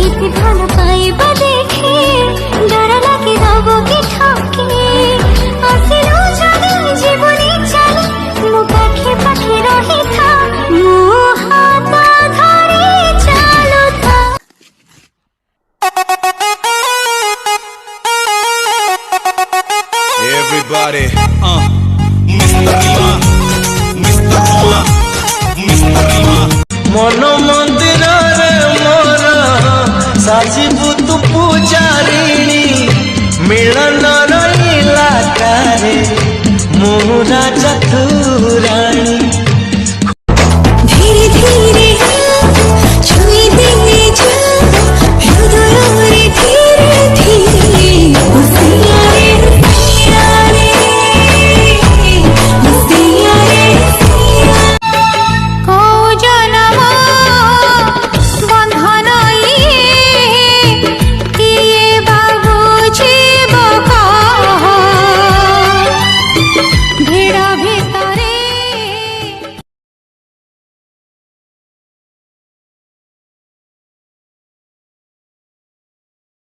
इति भालो पाइबा देखे डर लागे दब कि ठके आसिलु जदि जीवनी चली मो पाखे पाखे रही था मो हाथ धरी चालू था। Everybody, Mr. Rima, Mr. Rima, Mr. Rima. मन मंदिर रे मोर साजिबु तू पूजारिणी मिलन रहिला कारे मोरा जतु